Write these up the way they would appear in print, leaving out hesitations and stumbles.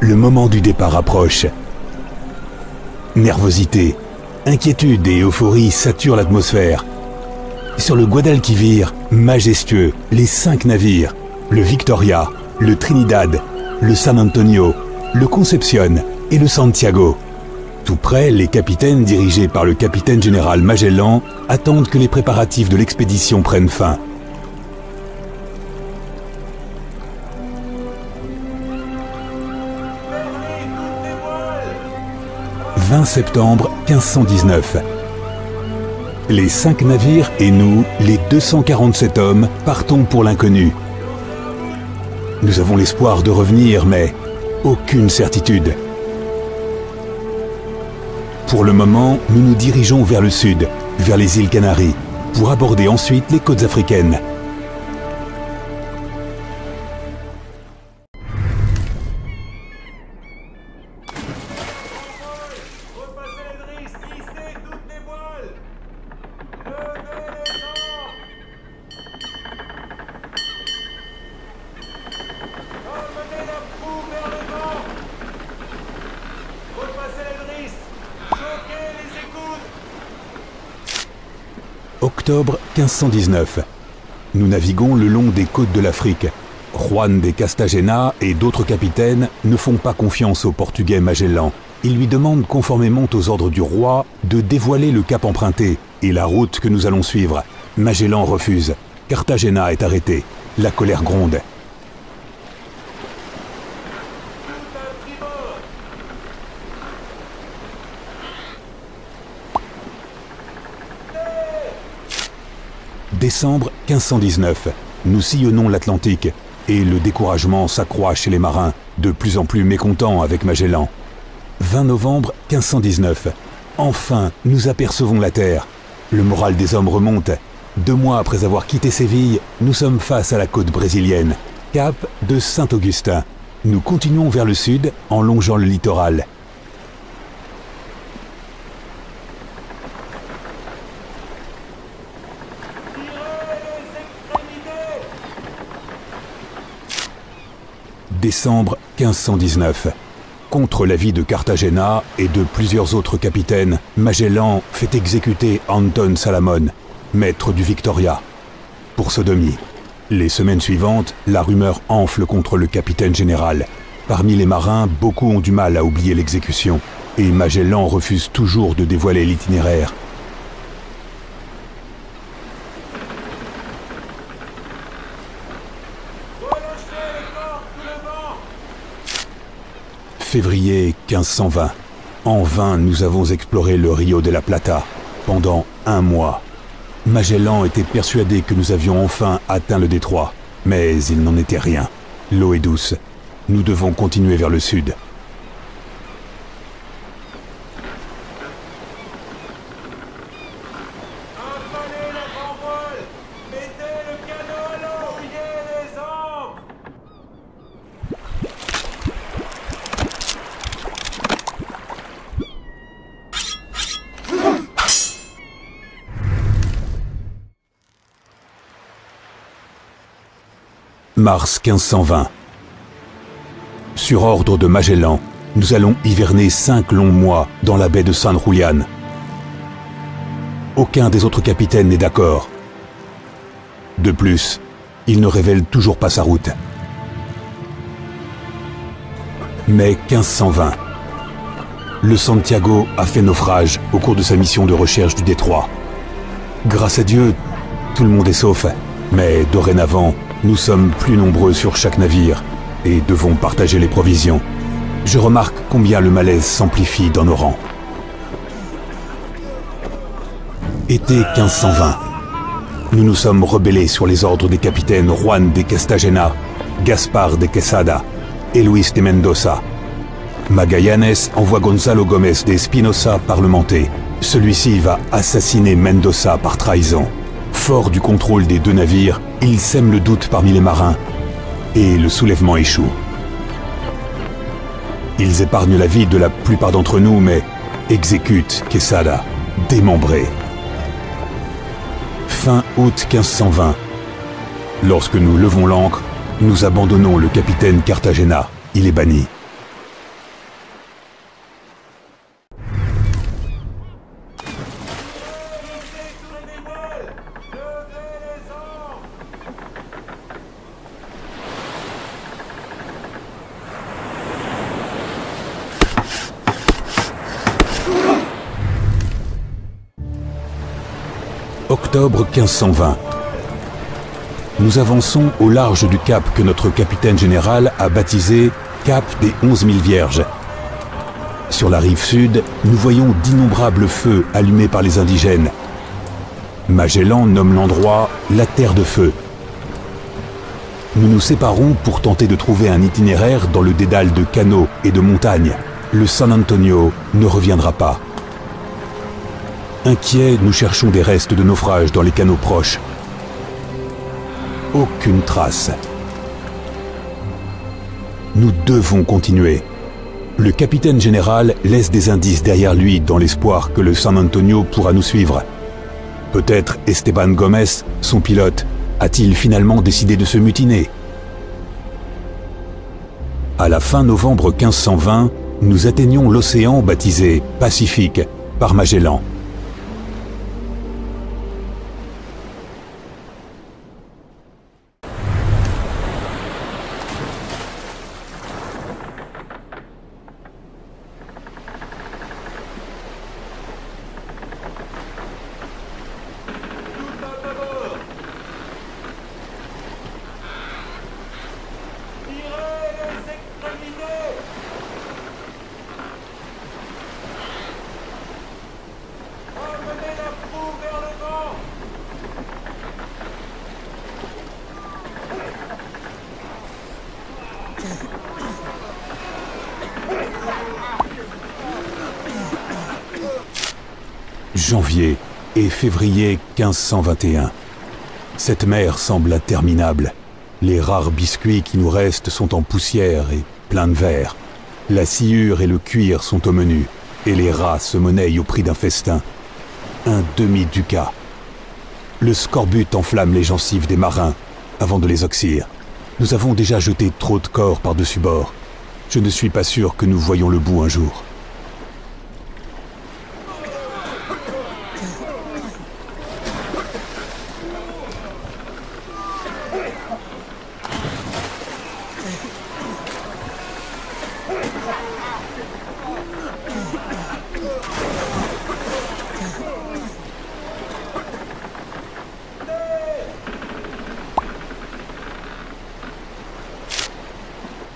le moment du départ approche. Nervosité, inquiétude et euphorie saturent l'atmosphère. Sur le Guadalquivir, majestueux, les 5 navires, le Victoria, le Trinidad, le San Antonio, le Concepción et le Santiago. Tout près, les capitaines dirigés par le capitaine général Magellan attendent que les préparatifs de l'expédition prennent fin. 20 septembre 1519. Les 5 navires et nous, les 247 hommes, partons pour l'inconnu. Nous avons l'espoir de revenir, mais aucune certitude. Pour le moment, nous nous dirigeons vers le sud, vers les îles Canaries, pour aborder ensuite les côtes africaines. Octobre 1519. Nous naviguons le long des côtes de l'Afrique. Juan de Cartagena et d'autres capitaines ne font pas confiance au Portugais Magellan. Ils lui demandent conformément aux ordres du roi de dévoiler le cap emprunté et la route que nous allons suivre. Magellan refuse. Cartagena est arrêté. La colère gronde. Décembre 1519, nous sillonnons l'Atlantique et le découragement s'accroît chez les marins, de plus en plus mécontents avec Magellan. 20 novembre 1519, enfin nous apercevons la terre. Le moral des hommes remonte. 2 mois après avoir quitté Séville, nous sommes face à la côte brésilienne, cap de Saint-Augustin. Nous continuons vers le sud en longeant le littoral. Décembre 1519. Contre l'avis de Cartagena et de plusieurs autres capitaines, Magellan fait exécuter Anton Salamon, maître du Victoria, pour sodomie. Les semaines suivantes, la rumeur enfle contre le capitaine général. Parmi les marins, beaucoup ont du mal à oublier l'exécution, et Magellan refuse toujours de dévoiler l'itinéraire. Février 1520. En vain, nous avons exploré le Rio de la Plata pendant 1 mois. Magellan était persuadé que nous avions enfin atteint le détroit, mais il n'en était rien. L'eau est douce. Nous devons continuer vers le sud. Mars 1520. Sur ordre de Magellan, nous allons hiverner 5 longs mois dans la baie de San Julián. Aucun des autres capitaines n'est d'accord. De plus, il ne révèle toujours pas sa route. Mai 1520. Le Santiago a fait naufrage au cours de sa mission de recherche du détroit. Grâce à Dieu, tout le monde est sauf, mais dorénavant, nous sommes plus nombreux sur chaque navire et devons partager les provisions. Je remarque combien le malaise s'amplifie dans nos rangs. Été 1520. Nous nous sommes rebellés sur les ordres des capitaines Juan de Cartagena, Gaspar de Quesada et Luis de Mendoza. Magallanes envoie Gonzalo Gómez de Espinosa parlementer. Celui-ci va assassiner Mendoza par trahison. Fort du contrôle des 2 navires, il sème le doute parmi les marins et le soulèvement échoue. Ils épargnent la vie de la plupart d'entre nous, mais exécutent Quesada, démembré. Fin août 1520. Lorsque nous levons l'ancre, nous abandonnons le capitaine Cartagena. Il est banni. octobre 1520. Nous avançons au large du cap que notre capitaine général a baptisé Cap des 11 000 Vierges. Sur la rive sud, nous voyons d'innombrables feux allumés par les indigènes. Magellan nomme l'endroit la Terre de Feu. Nous nous séparons pour tenter de trouver un itinéraire dans le dédale de canaux et de montagnes. Le San Antonio ne reviendra pas. Inquiets, nous cherchons des restes de naufrages dans les canaux proches. Aucune trace. Nous devons continuer. Le capitaine général laisse des indices derrière lui dans l'espoir que le San Antonio pourra nous suivre. Peut-être Esteban Gomez, son pilote, a-t-il finalement décidé de se mutiner. À la fin novembre 1520, nous atteignons l'océan baptisé Pacifique par Magellan. Janvier et février 1521. Cette mer semble interminable. Les rares biscuits qui nous restent sont en poussière et pleins de verre. La sciure et le cuir sont au menu, et les rats se monnaient au prix d'un festin. Un demi-ducat. Le scorbut enflamme les gencives des marins avant de les oxyre. Nous avons déjà jeté trop de corps par-dessus bord. Je ne suis pas sûr que nous voyions le bout un jour.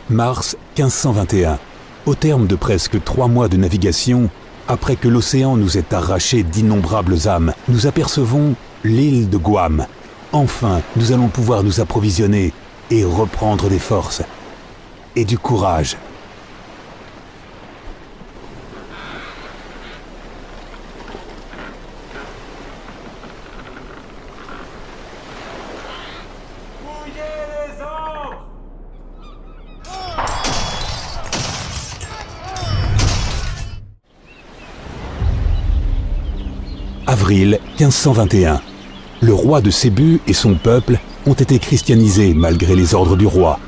Mars 1521. Au terme de presque 3 mois de navigation, après que l'océan nous ait arraché d'innombrables âmes, nous apercevons l'île de Guam. Enfin, nous allons pouvoir nous approvisionner et reprendre des forces et du courage. Avril 1521. Le roi de Sébu et son peuple ont été christianisés malgré les ordres du roi.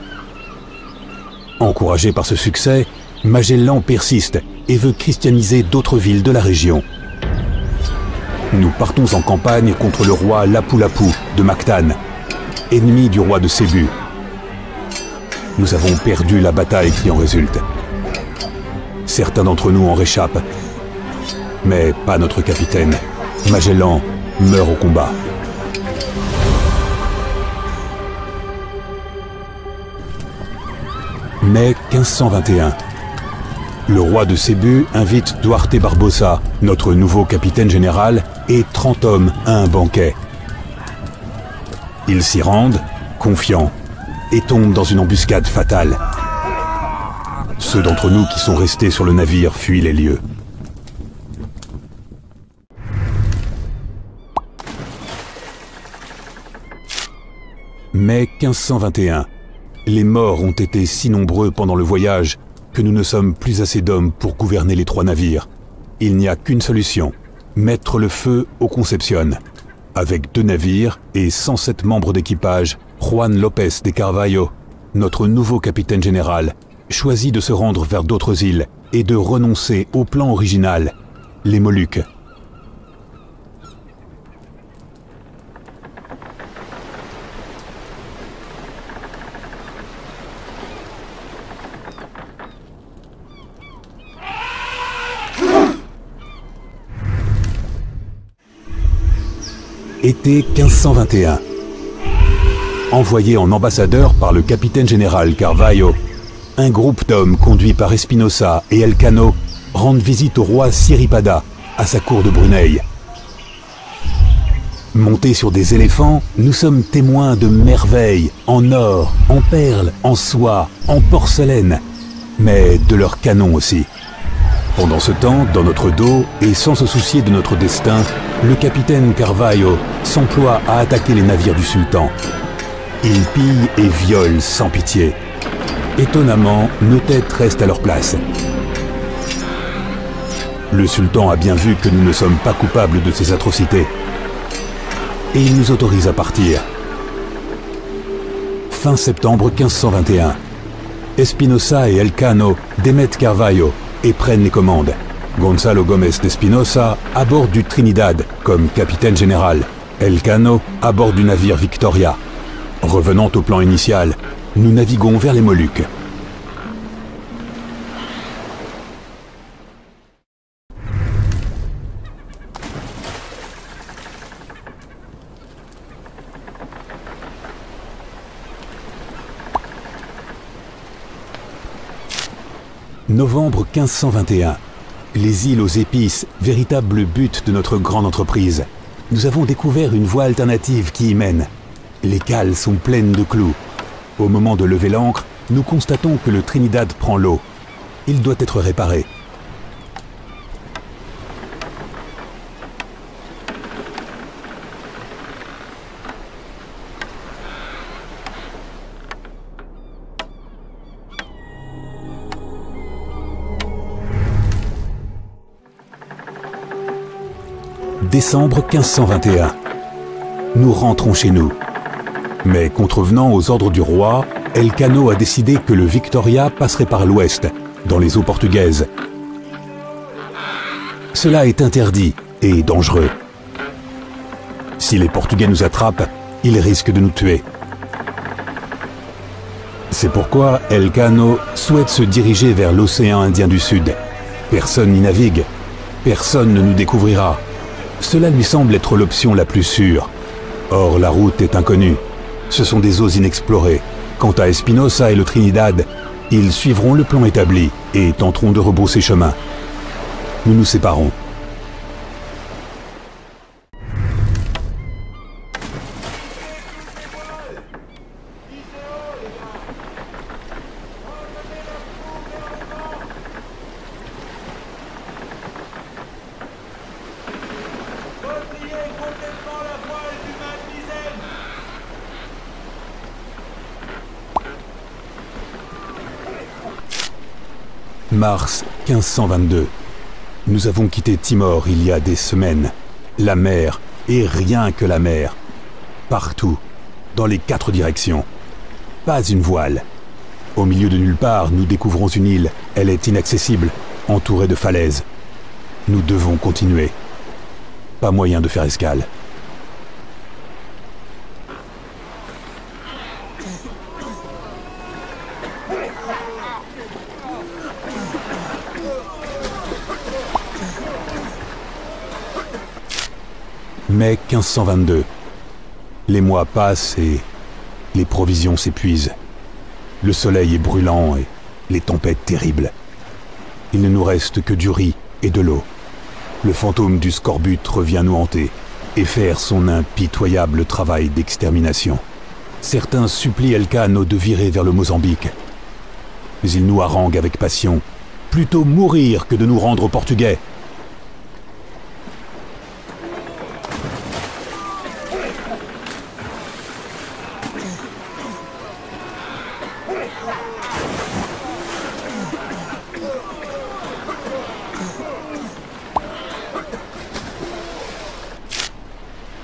Encouragé par ce succès, Magellan persiste et veut christianiser d'autres villes de la région. Nous partons en campagne contre le roi Lapu-Lapu de Mactan, ennemi du roi de Sébu. Nous avons perdu la bataille qui en résulte. Certains d'entre nous en réchappent, mais pas notre capitaine. Magellan meurt au combat. Mai 1521. Le roi de Sébu invite Duarte Barbosa, notre nouveau capitaine général, et 30 hommes à un banquet. Ils s'y rendent, confiants, et tombent dans une embuscade fatale. Ceux d'entre nous qui sont restés sur le navire fuient les lieux. Mai 1521. Les morts ont été si nombreux pendant le voyage que nous ne sommes plus assez d'hommes pour gouverner les 3 navires. Il n'y a qu'une solution, mettre le feu au Concepción. Avec 2 navires et 107 membres d'équipage, Juan López de Carvalho, notre nouveau capitaine général, choisit de se rendre vers d'autres îles et de renoncer au plan original, les Moluques. Été 1521. Envoyé en ambassadeur par le capitaine général Carvalho, un groupe d'hommes conduits par Espinosa et Elcano rendent visite au roi Siripada à sa cour de Brunei. Montés sur des éléphants, nous sommes témoins de merveilles en or, en perles, en soie, en porcelaine, mais de leurs canons aussi. Pendant ce temps, dans notre dos, et sans se soucier de notre destin, le capitaine Carvalho s'emploie à attaquer les navires du sultan. Il pille et viole sans pitié. Étonnamment, nos têtes restent à leur place. Le sultan a bien vu que nous ne sommes pas coupables de ces atrocités. Et il nous autorise à partir. Fin septembre 1521. Espinosa et Elcano démettent Carvalho et prennent les commandes. Gonzalo Gómez d'Espinosa à bord du Trinidad comme capitaine général. Elcano à bord du navire Victoria. Revenant au plan initial, nous naviguons vers les Moluques. Novembre 1521. Les îles aux épices, véritable but de notre grande entreprise. Nous avons découvert une voie alternative qui y mène. Les cales sont pleines de clous. Au moment de lever l'ancre, nous constatons que le Trinidad prend l'eau. Il doit être réparé. Décembre 1521. Nous rentrons chez nous. Mais contrevenant aux ordres du roi, Elcano a décidé que le Victoria passerait par l'ouest, dans les eaux portugaises. Cela est interdit et dangereux. Si les Portugais nous attrapent, ils risquent de nous tuer. C'est pourquoi Elcano souhaite se diriger vers l'océan Indien du Sud. Personne n'y navigue, personne ne nous découvrira. Cela lui semble être l'option la plus sûre. Or, la route est inconnue. Ce sont des eaux inexplorées. Quant à Espinosa et le Trinidad, ils suivront le plan établi et tenteront de rebrousser chemin. Nous nous séparons. Mars 1522. Nous avons quitté Timor il y a des semaines. La mer, et rien que la mer. Partout, dans les 4 directions. Pas une voile. Au milieu de nulle part, nous découvrons une île. Elle est inaccessible, entourée de falaises. Nous devons continuer. Pas moyen de faire escale. Mai 1522. Les mois passent et les provisions s'épuisent. Le soleil est brûlant et les tempêtes terribles. Il ne nous reste que du riz et de l'eau. Le fantôme du scorbut revient nous hanter et faire son impitoyable travail d'extermination. Certains supplient Elcano de virer vers le Mozambique. Mais il nous harangue avec passion. Plutôt mourir que de nous rendre aux Portugais.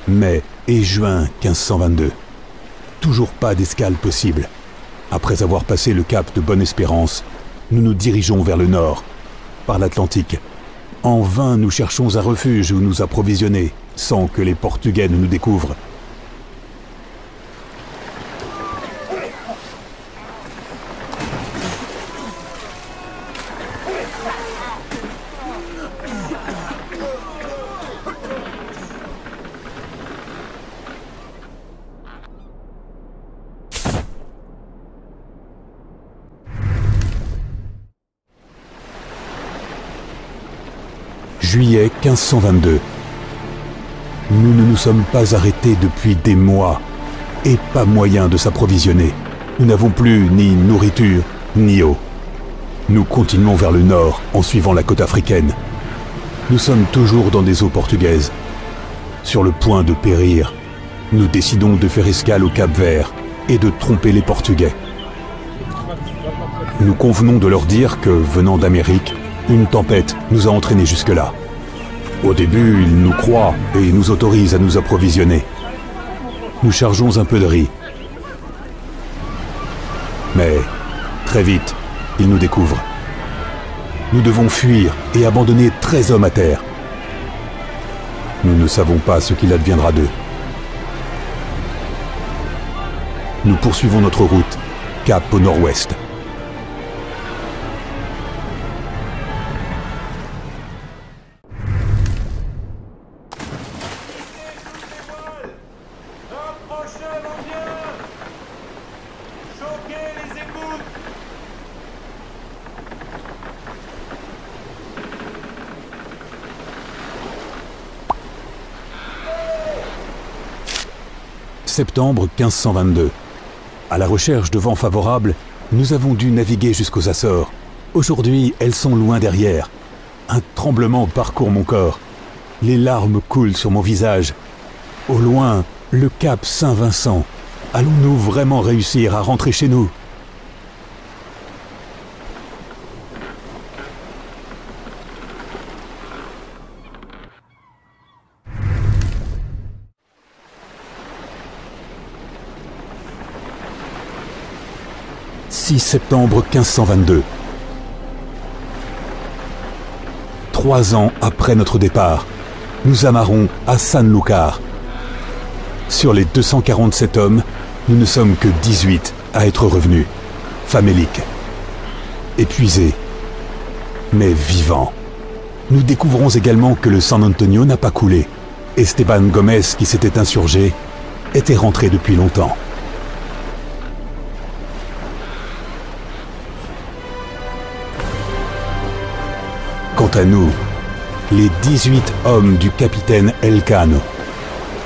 Mai et juin 1522. Toujours pas d'escale possible. Après avoir passé le cap de Bonne-Espérance, nous nous dirigeons vers le nord, par l'Atlantique. En vain, nous cherchons un refuge où nous approvisionner, sans que les Portugais ne nous découvrent. Juillet 1522. Nous ne nous sommes pas arrêtés depuis des mois et pas moyen de s'approvisionner. Nous n'avons plus ni nourriture ni eau. Nous continuons vers le nord en suivant la côte africaine. Nous sommes toujours dans des eaux portugaises. Sur le point de périr, nous décidons de faire escale au Cap-Vert et de tromper les Portugais. Nous convenons de leur dire que, venant d'Amérique, une tempête nous a entraînés jusque-là. Au début, ils nous croient et nous autorisent à nous approvisionner. Nous chargeons un peu de riz. Mais, très vite, ils nous découvrent. Nous devons fuir et abandonner 13 hommes à terre. Nous ne savons pas ce qu'il adviendra d'eux. Nous poursuivons notre route, cap au nord-ouest. Septembre 1522. À la recherche de vents favorables, nous avons dû naviguer jusqu'aux Açores. Aujourd'hui, elles sont loin derrière. Un tremblement parcourt mon corps. Les larmes coulent sur mon visage. Au loin, le cap Saint-Vincent. Allons-nous vraiment réussir à rentrer chez nous ? « 6 septembre 1522. 3 ans après notre départ, nous amarrons à Sanlúcar. Sur les 247 hommes, nous ne sommes que 18 à être revenus, faméliques, épuisés, mais vivants. Nous découvrons également que le San Antonio n'a pas coulé. Esteban Gomez, qui s'était insurgé, était rentré depuis longtemps. Quant à nous, les 18 hommes du capitaine Elcano,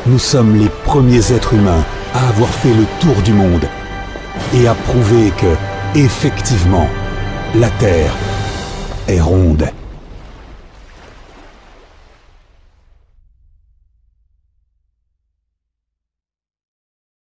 nous sommes les premiers êtres humains à avoir fait le tour du monde et à prouver que, effectivement, la Terre est ronde.